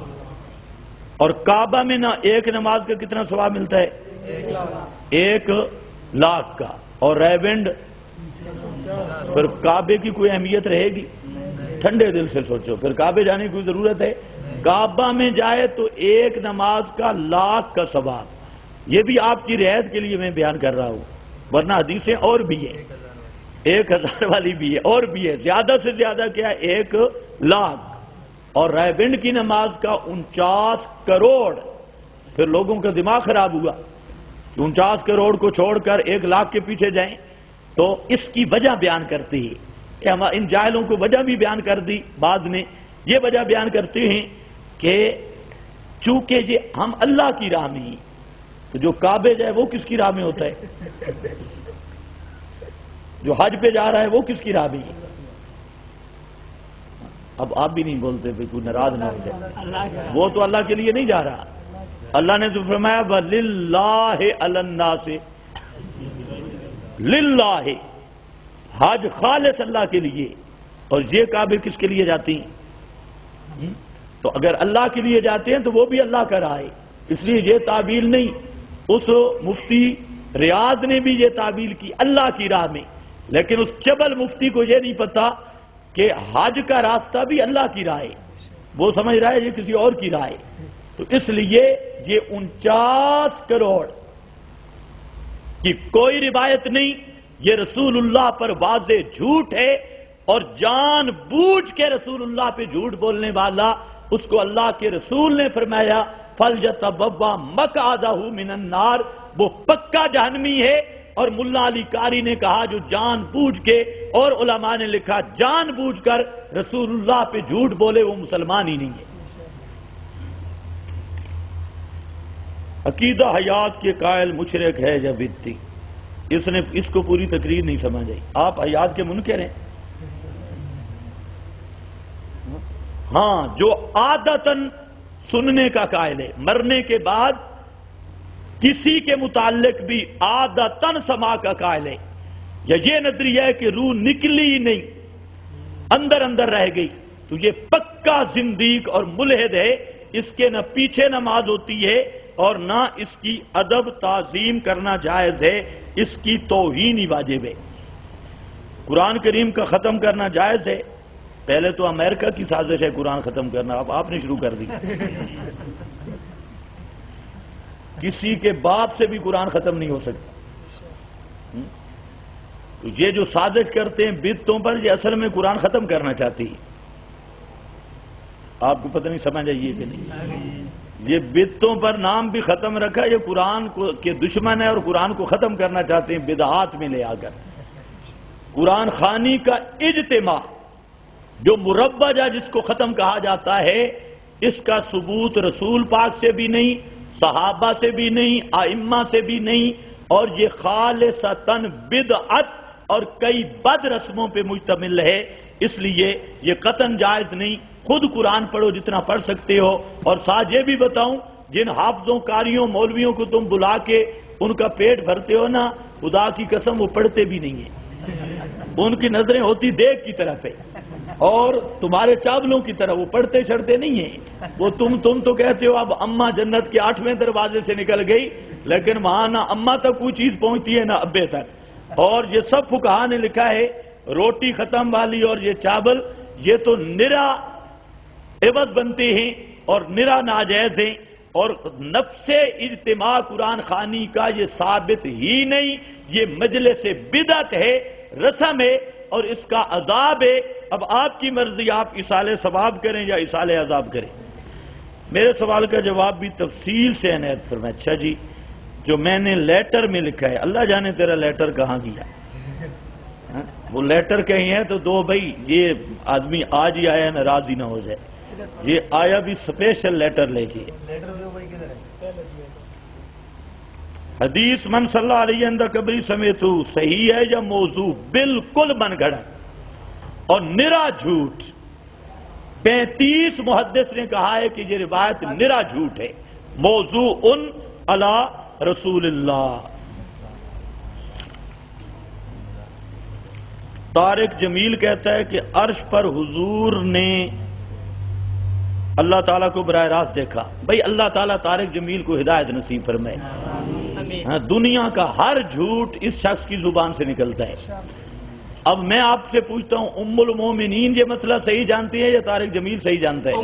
اور کعبہ میں نہ ایک نماز کا کتنا ثواب ملتا ہے؟ 1,00,000 کا. اور ریونڈ پھر کعبے کی کوئی اہمیت رہے گی؟ ٹھنڈے دل سے سوچو، پھر کعبے جانے کی کوئی ضرورت ہے؟ کعبہ میں جائے تو 1 نماز کا 1,00,000 کا ثواب. یہ بھی آپ کی رعایت کے لیے میں بیان کر رہا ہوں، ورنہ حدیثیں اور بھی ہیں، 1,000 والی بھی ہے اور بھی ہے. زیادہ سے زیادہ کیا ہے؟ 1,00,000. اور ریونڈ کی نماز کا 49 کروڑ. پھر لوگوں کا دماغ خراب ہوا، 49 کروڑ کو چھوڑ کر 1,00,000 کے پیچھے جائیں. تو اس کی وجہ بیان کرتی ہے کہ ہم ان جاہلوں کو وجہ بھی بیان کر دی. بعض نے یہ وجہ بیان کرتے ہیں کہ چونکہ یہ ہم اللہ کی راہ میں ہیں، تو جو کعبے جائے وہ کس کی راہ میں ہوتا ہے؟ جو حج پہ جا رہا ہے وہ کس کی راہ میں ہے؟ اب آپ بھی نہیں بولتے، بھائی کوئی ناراض نہ ہو جائے. وہ تو اللہ کے لیے نہیں جا رہا. اللہ نے تو فرمایا وَلِلَّهِ عَلَى النَّاسِ، للہ، حج خالص اللہ کے لیے. اور یہ کعبے کس کے لیے جاتی ہیں؟ تو اگر اللہ کے لیے جاتے ہیں تو وہ بھی اللہ کا راہ ہے. اس لیے یہ تعبیل نہیں. اس مفتی ریاض نے بھی یہ تعبیل کی اللہ کی راہ میں، لیکن اس چبل مفتی کو یہ نہیں پتا کہ حج کا راستہ بھی اللہ کی راہ ہے. وہ سمجھ رہا ہے یہ کسی اور کی راہ ہے. تو اس لیے یہ 49 کروڑ کی کوئی روایت نہیں. یہ رسول اللہ پر واضح جھوٹ ہے، اور جان بوجھ کے رسول اللہ پہ جھوٹ بولنے والا، اس کو اللہ کے رسول نے فرمایا فَلْيَتَبَوَّأْ مَقْعَدَهُ مِنَ النَّارِ، وہ پکا جہنمی ہے. اور ملا علی قاری نے کہا جو جان بوجھ کے، اور علماء نے لکھا جان بوجھ کر رسول اللہ پہ جھوٹ بولے وہ مسلمان ہی نہیں ہے. عقیدہ حیات کے قائل مشرک ہے یا بدعتی. اس نے اس کو پوری تقریر نہیں سمجھ آئی. آپ حیات کے منکر ہیں؟ ہاں، جو عادتاً سننے کا قائل ہے، مرنے کے بعد کسی کے متعلق بھی عادتاً سما کا قائل ہے، یا یہ نظریہ ہے کہ روح نکلی ہی نہیں، اندر اندر رہ گئی، تو یہ پکا زندیق اور ملحد ہے. اس کے نہ پیچھے نماز ہوتی ہے اور نہ اس کی ادب تعظیم کرنا جائز ہے، اس کی توہین ہی واجب ہے. قرآن کریم کا ختم کرنا جائز ہے. پہلے تو امریکہ کی سازش ہے قرآن ختم کرنا، اب آپ نے شروع کر دی. کسی کے باپ سے بھی قرآن ختم نہیں ہو سکتا. تو یہ جو سازش کرتے ہیں بدعتوں پر، یہ اصل میں قرآن ختم کرنا چاہتی ہے. آپ کو پتہ نہیں سمجھ آئیے کہ نہیں؟ یہ بدعتوں پر نام بھی ختم رکھا، یہ قرآن کے دشمن ہے اور قرآن کو ختم کرنا چاہتے ہیں بدعات میں لے آ کر۔ قرآن خوانی کا اجتماع جو مربج ہے، جس کو ختم کہا جاتا ہے، اس کا ثبوت رسول پاک سے بھی نہیں، صحابہ سے بھی نہیں، ائمہ سے بھی نہیں، اور یہ خالصتاً بدعت اور کئی بد رسموں پہ مشتمل ہے، اس لیے یہ قطعاً جائز نہیں۔ خود قرآن پڑھو جتنا پڑھ سکتے ہو، اور ساتھ یہ بھی بتاؤں جن حافظوں، قاریوں، مولویوں کو تم بلا کے ان کا پیٹ بھرتے ہو نا، خدا کی قسم وہ پڑھتے بھی نہیں ہیں، ان کی نظریں ہوتی دیکھ کی طرف ہے، اور تمہارے چاولوں کی طرح وہ پڑھتے چھڑتے نہیں ہیں۔ وہ تم تو کہتے ہو اب اماں جنت کے 8ویں دروازے سے نکل گئی، لیکن وہاں نہ اماں تک کوئی چیز پہنچتی ہے نہ ابے تک۔ اور یہ سب فقہا نے لکھا ہے روٹی ختم والی اور یہ چاول، یہ تو نرا عوض بنتے ہیں اور نرا ناجائز ہیں، اور نفس اجتماع قرآن خوانی کا یہ ثابت ہی نہیں، یہ مجلس بدعت ہے، رسم ہے، اور اس کا عذاب ہے۔ اب آپ کی مرضی، آپ ایصال ثواب کریں یا ایصال عذاب کریں۔ میرے سوال کا جواب بھی تفصیل سے عنایت فرمائیں۔ اچھا جی، جو میں نے لیٹر میں لکھا ہے، اللہ جانے تیرا لیٹر کہاں گیا، وہ لیٹر کہیں ہے تو دو بھائی، یہ آدمی آج ہی آیا ناراض ہی نہ ہو جائے، یہ آیا بھی سپیشل لیٹر لے کے۔ حدیث من صلی اللہ علیہ عند قبری سمیتو صحیح ہے یا موضوع؟ بالکل من گھڑت اور نرا جھوٹ۔ 35 محدث نے کہا ہے کہ یہ روایت نرا جھوٹ ہے، موضوع علی رسول اللہ۔ طارق جمیل کہتا ہے کہ عرش پر حضور نے اللہ تعالیٰ کو براہ راست دیکھا۔ بھئی اللہ تعالیٰ طارق جمیل کو ہدایت نصیب فرمائے۔ دنیا کا ہر جھوٹ اس شخص کی زبان سے نکلتا ہے۔ اب میں آپ سے پوچھتا ہوں، ام المومنین یہ مسئلہ صحیح جانتی ہے یا طارق جمیل صحیح جانتا ہے؟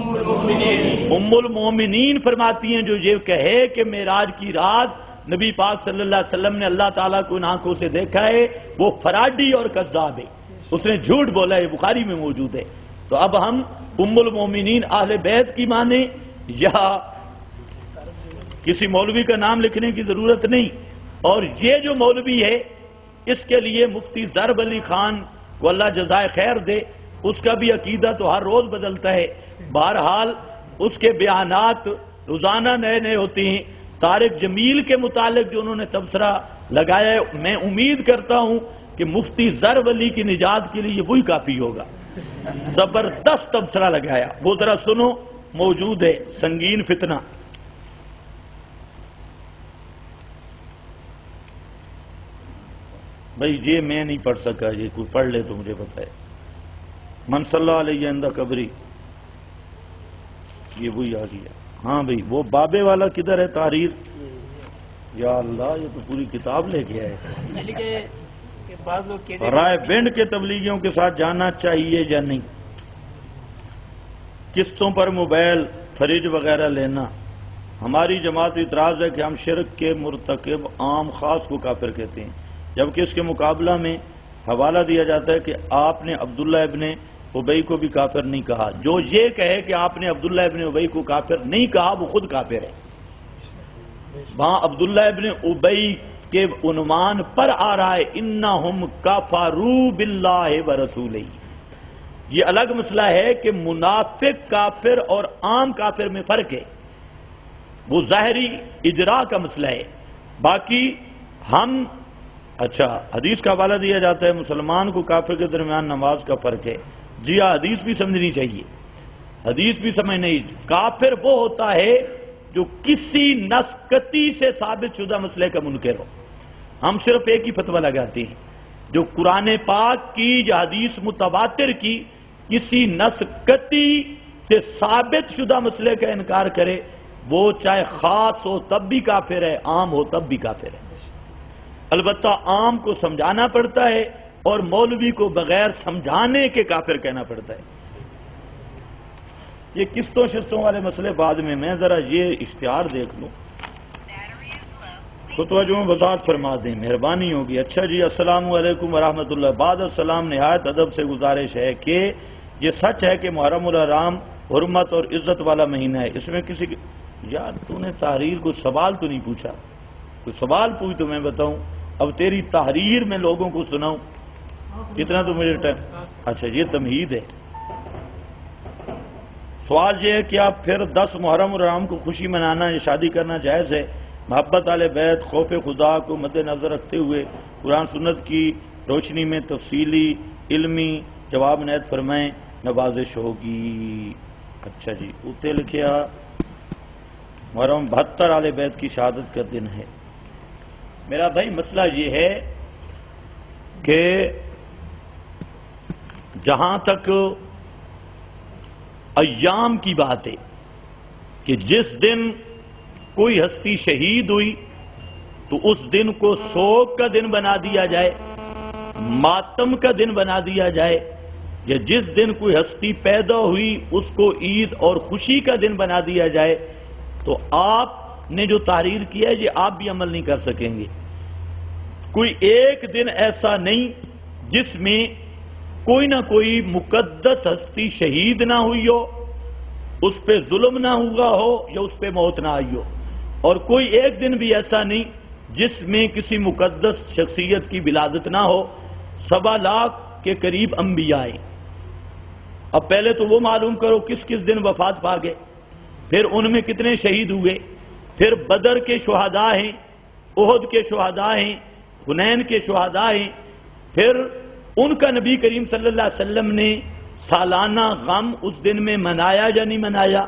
ام المومنین فرماتی ہیں جو یہ کہے کہ معراج کی رات نبی پاک صلی اللہ علیہ وسلم نے اللہ تعالیٰ کو ان آنکھوں سے دیکھا ہے، وہ فراڈی اور کذاب ہے، اس نے جھوٹ بولا ہے، بخاری میں موجود ہے۔ تو اب ہم ام المومنین اہل بیت کی مانیں یا کسی مولوی کا نام لکھنے کی ضرورت نہیں؟ اور یہ جو مولوی ہے، اس کے لیے مفتی ضرب علی خان کو اللہ جزائے خیر دے، اس کا بھی عقیدہ تو ہر روز بدلتا ہے، بہرحال اس کے بیانات روزانہ نئے نئے ہوتے ہیں۔ طارق جمیل کے متعلق جو انہوں نے تبصرہ لگایا ہے، میں امید کرتا ہوں کہ مفتی ضرب علی کی نجات کے لیے وہی کافی ہوگا۔ زبردست تبصرہ لگایا، وہ ذرا سنو، موجود ہے، سنگین فتنہ۔ بھئی یہ میں نہیں پڑھ سکا، یہ کوئی پڑھ لے تو مجھے بتائے۔ من صلی اللہ علیہ عند قبری، یہ وہی آ گیا۔ ہاں بھئی وہ بابے والا کدھر ہے تحریر؟ یا اللہ، یہ تو پوری کتاب لے کے آئے۔ رائے بینڈ کے تبلیغیوں کے ساتھ جانا چاہیے یا نہیں؟ قسطوں پر موبائل، فریج وغیرہ لینا۔ ہماری جماعت اعتراض ہے کہ ہم شرک کے مرتکب عام خاص کو کافر کہتے ہیں، جبکہ اس کے مقابلہ میں حوالہ دیا جاتا ہے کہ آپ نے عبداللہ ابن ابی کو بھی کافر نہیں کہا۔ جو یہ کہے کہ آپ نے عبداللہ ابن ابی کو کافر نہیں کہا، وہ خود کافر ہے۔ وہاں عبداللہ ابن ابی کے عنوان پر آ رہا ہے انہم کفروا باللہ ورسولہ۔ یہ الگ مسئلہ ہے کہ منافق کافر اور عام کافر میں فرق ہے، وہ ظاہری اجراء کا مسئلہ ہے۔ باقی ہم اچھا، حدیث کا حوالہ دیا جاتا ہے مسلمان کو کافر کے درمیان نماز کا فرق ہے۔ جی ہاں، حدیث بھی سمجھنی چاہیے، حدیث بھی سمجھ نہیں۔ کافر وہ ہوتا ہے جو کسی نص قطعی سے ثابت شدہ مسئلے کا منکر ہو۔ ہم صرف ایک ہی فتویٰ لگاتے ہیں، جو قرآن پاک کی یا حدیث متواتر کی کسی نص قطعی سے ثابت شدہ مسئلے کا انکار کرے، وہ چاہے خاص ہو تب بھی کافر ہے، عام ہو تب بھی کافر ہے۔ البتہ عام کو سمجھانا پڑتا ہے اور مولوی کو بغیر سمجھانے کے کافر کہنا پڑتا ہے۔ یہ قسطوں شستوں والے مسئلے بعد میں ذرا یہ اشتہار دیکھ لوں، فتویٰ جو وضاحت فرما دیں، مہربانی ہوگی۔ اچھا جی، السلام علیکم ورحمۃ اللہ۔ بعد السلام، نہایت ادب سے گزارش ہے کہ یہ سچ ہے کہ محرم الحرام حرمت اور عزت والا مہینہ ہے، اس میں کسی یار تو نے تحریر کو سوال تو نہیں پوچھا، کوئی سوال پوچھ تو میں بتاؤں، اب تیری تحریر میں لوگوں کو سناؤں، اتنا تو مجھے ٹائم۔ اچھا یہ تمہید ہے۔ سوال یہ ہے کہ آپ پھر 10 محرم اور حرام کو خوشی منانا یا شادی کرنا جائز ہے؟ محبت اہل بیت، خوف خدا کو مد نظر رکھتے ہوئے قرآن سنت کی روشنی میں تفصیلی علمی جواب عنایت فرمائیں، نوازش ہوگی۔ اچھا جی، اتنے لکھیا محرم 72 اہل بیت کی شہادت کا دن ہے۔ میرا بھائی مسئلہ یہ ہے کہ جہاں تک ایام کی بات ہے کہ جس دن کوئی ہستی شہید ہوئی تو اس دن کو سوگ کا دن بنا دیا جائے، ماتم کا دن بنا دیا جائے، یا جس دن کوئی ہستی پیدا ہوئی اس کو عید اور خوشی کا دن بنا دیا جائے، تو آپ نے جو تحریر کیا ہے یہ آپ بھی عمل نہیں کر سکیں گے۔ کوئی ایک دن ایسا نہیں جس میں کوئی نہ کوئی مقدس ہستی شہید نہ ہوئی ہو، اس پہ ظلم نہ ہوا ہو یا اس پہ موت نہ آئی ہو، اور کوئی ایک دن بھی ایسا نہیں جس میں کسی مقدس شخصیت کی ولادت نہ ہو۔ 1.25 لاکھ کے قریب انبیاء ہیں۔ اب پہلے تو وہ معلوم کرو کس کس دن وفات پا گئے، پھر ان میں کتنے شہید ہوئے، پھر بدر کے شہداء ہیں، احد کے شہداء ہیں، حنین کے شہداء ہیں، پھر ان کا نبی کریم صلی اللہ علیہ وسلم نے سالانہ غم اس دن میں منایا یا نہیں منایا،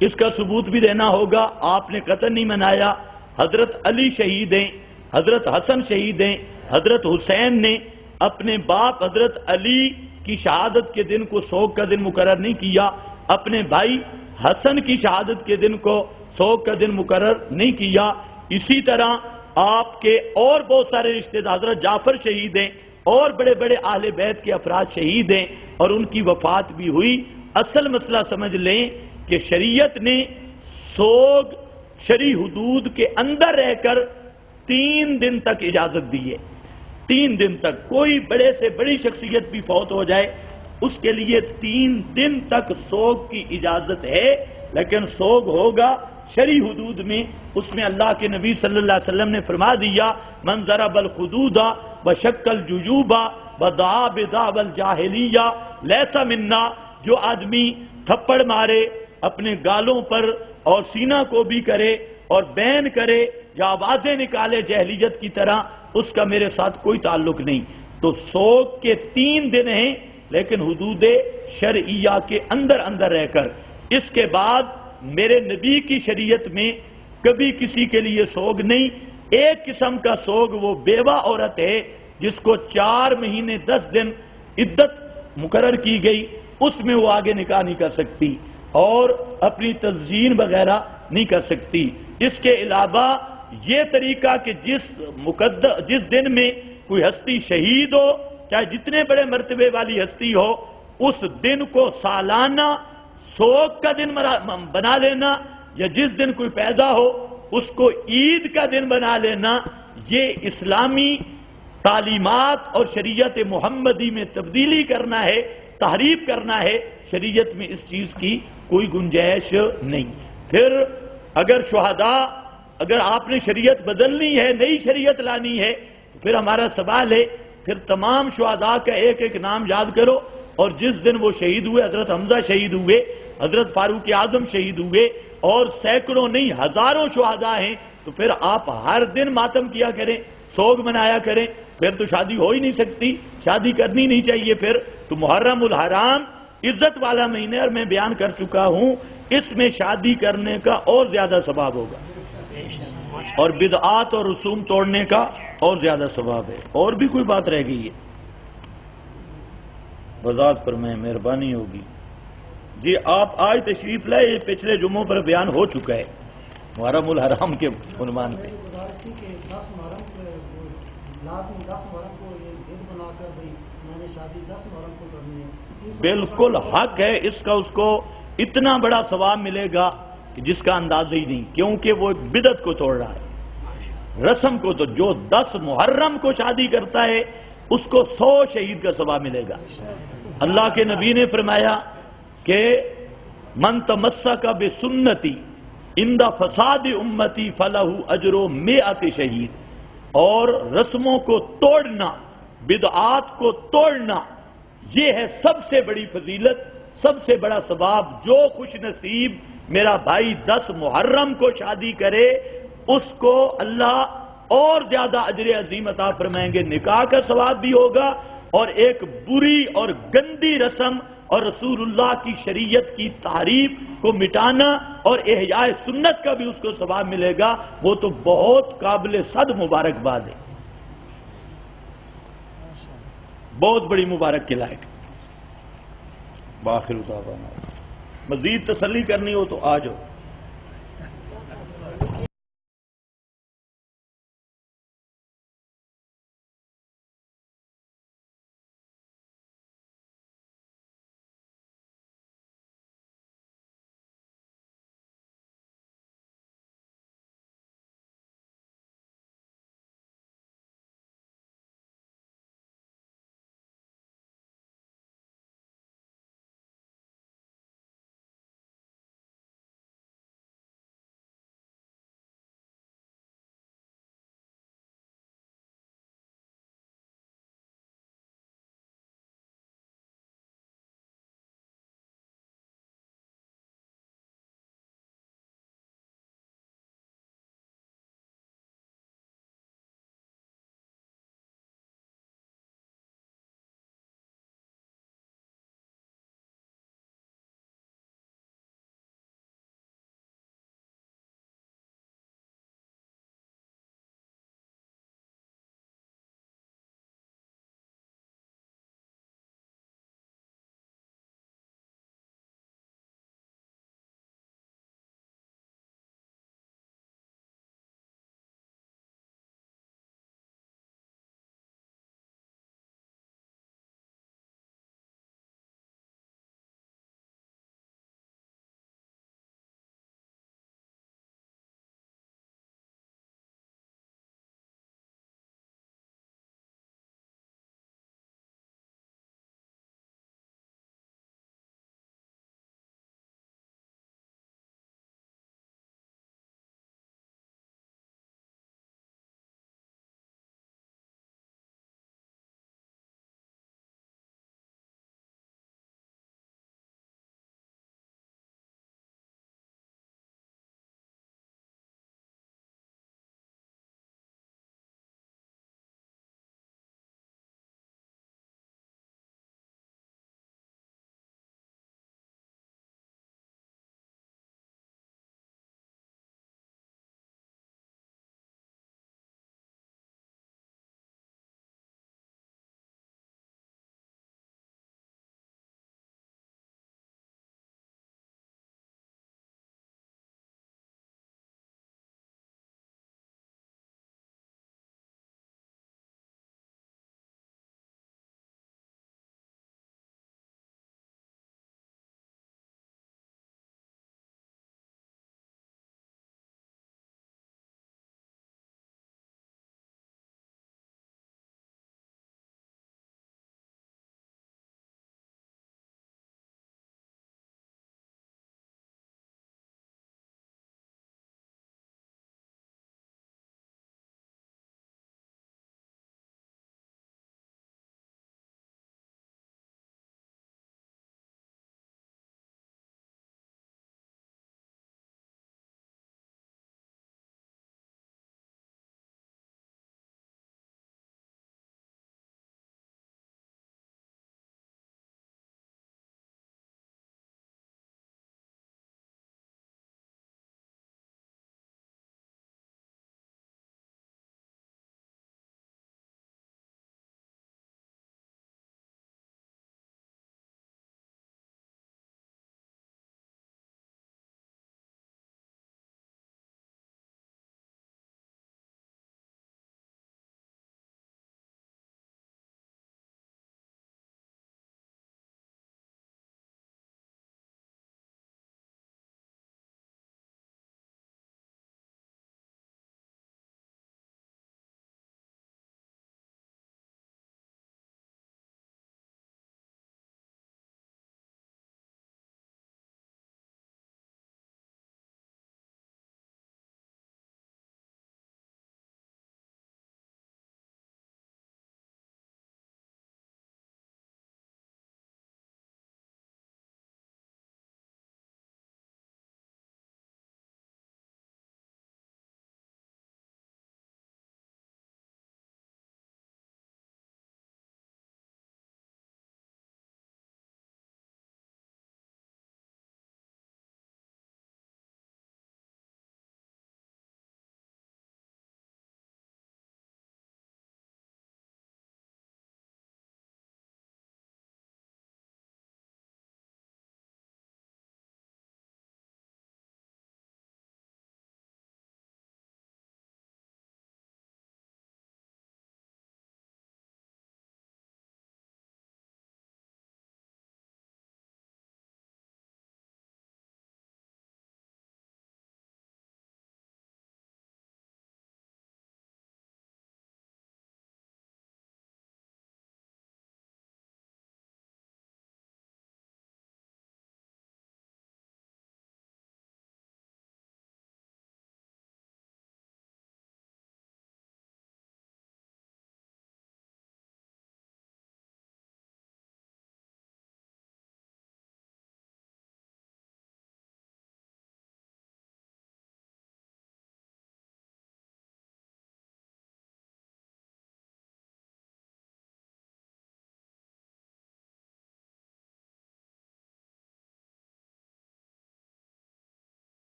اس کا ثبوت بھی دینا ہوگا۔ آپ نے قطعاً نہیں منایا۔ حضرت علی شہید ہیں، حضرت حسن شہید ہیں، حضرت حسین نے اپنے باپ حضرت علی کی شہادت کے دن کو سوگ کا دن مقرر نہیں کیا، اپنے بھائی حسن کی شہادت کے دن کو سوگ کا دن مقرر نہیں کیا۔ اسی طرح آپ کے اور بہت سارے رشتہ دار، حضرت جعفر شہید ہیں، اور بڑے بڑے اہل بیت کے افراد شہید ہیں اور ان کی وفات بھی ہوئی۔ اصل مسئلہ سمجھ لیں کہ شریعت نے سوگ شرعی حدود کے اندر رہ کر 3 دن تک اجازت دی ہے۔ 3 دن تک کوئی بڑے سے بڑی شخصیت بھی فوت ہو جائے اس کے لیے 3 دن تک سوگ کی اجازت ہے، لیکن سوگ ہوگا شرعی حدود میں۔ اس میں اللہ کے نبی صلی اللہ علیہ وسلم نے فرما دیا، من ضرب الخدود وشق الجیوب ودعا بدعوی الجاہلیہ لیس منا، جو آدمی تھپڑ مارے اپنے گالوں پر اور سینہ کو بھی کرے اور بین کرے یا آوازیں نکالے جاہلیت کی طرح، اس کا میرے ساتھ کوئی تعلق نہیں۔ تو سوگ کے 3 دن ہیں لیکن حدود شرعیہ کے اندر رہ کر۔ اس کے بعد میرے نبی کی شریعت میں کبھی کسی کے لیے سوگ نہیں۔ ایک قسم کا سوگ وہ بیوہ عورت ہے جس کو 4 مہینے 10 دن عدت مقرر کی گئی، اس میں وہ آگے نکاح نہیں کر سکتی اور اپنی تزیین وغیرہ نہیں کر سکتی۔ اس کے علاوہ یہ طریقہ کہ جس دن میں کوئی ہستی شہید ہو، چاہے جتنے بڑے مرتبے والی ہستی ہو، اس دن کو سالانہ سوگ کا دن بنا لینا، یا جس دن کوئی پیدا ہو اس کو عید کا دن بنا لینا، یہ اسلامی تعلیمات اور شریعت محمدی میں تبدیلی کرنا ہے، تحریف کرنا ہے۔ شریعت میں اس چیز کی کوئی گنجائش نہیں۔ پھر اگر شہداء، اگر آپ نے شریعت بدلنی ہے، نئی شریعت لانی ہے، تو پھر ہمارا سوال ہے پھر تمام شہداء کا ایک ایک نام یاد کرو، اور جس دن وہ شہید ہوئے، حضرت حمزہ شہید ہوئے، حضرت فاروق اعظم شہید ہوئے، اور سینکڑوں نہیں ہزاروں شہداء ہیں، تو پھر آپ ہر دن ماتم کیا کریں، سوگ منایا کریں، پھر تو شادی ہو ہی نہیں سکتی، شادی کرنی نہیں چاہیے۔ پھر تو محرم الحرام عزت والا مہینہ، اور میں بیان کر چکا ہوں اس میں شادی کرنے کا اور زیادہ ثواب ہوگا، اور بدعات اور رسوم توڑنے کا اور زیادہ ثواب ہے۔ اور بھی کوئی بات رہ گئی ہے؟ وضاحت فرمائیں، مہربانی ہوگی۔ جی آپ آج تشریف لائے، یہ پچھلے جمعوں پر بیان ہو چکا ہے محرم الحرام کے عنوان پہ۔ بالکل حق ہے اس کا، اس کو اتنا بڑا ثواب ملے گا کہ جس کا اندازہ ہی نہیں، کیونکہ وہ ایک بدعت کو توڑ رہا ہے، رسم کو۔ تو جو 10 محرم کو شادی کرتا ہے اس کو 100 شہید کا ثواب ملے گا۔ اللہ کے نبی نے فرمایا کہ من تمسک بسنتی اندہ فساد امتی فلہ اجر مئات شہید، اور رسموں کو توڑنا، بدعات کو توڑنا، یہ ہے سب سے بڑی فضیلت، سب سے بڑا ثواب۔ جو خوش نصیب میرا بھائی 10 محرم کو شادی کرے اس کو اللہ اور زیادہ اجر عظیم عطا فرمائیں گے، نکاح کا ثواب بھی ہوگا، اور ایک بری اور گندی رسم اور رسول اللہ کی شریعت کی تعریف کو مٹانا اور احیاء سنت کا بھی اس کو ثواب ملے گا۔ وہ تو بہت قابل صد مبارکباد ہے، بہت بڑی مبارک کے لائق۔ باخر دعوانا، مزید تسلی کرنی ہو تو آ جاؤ۔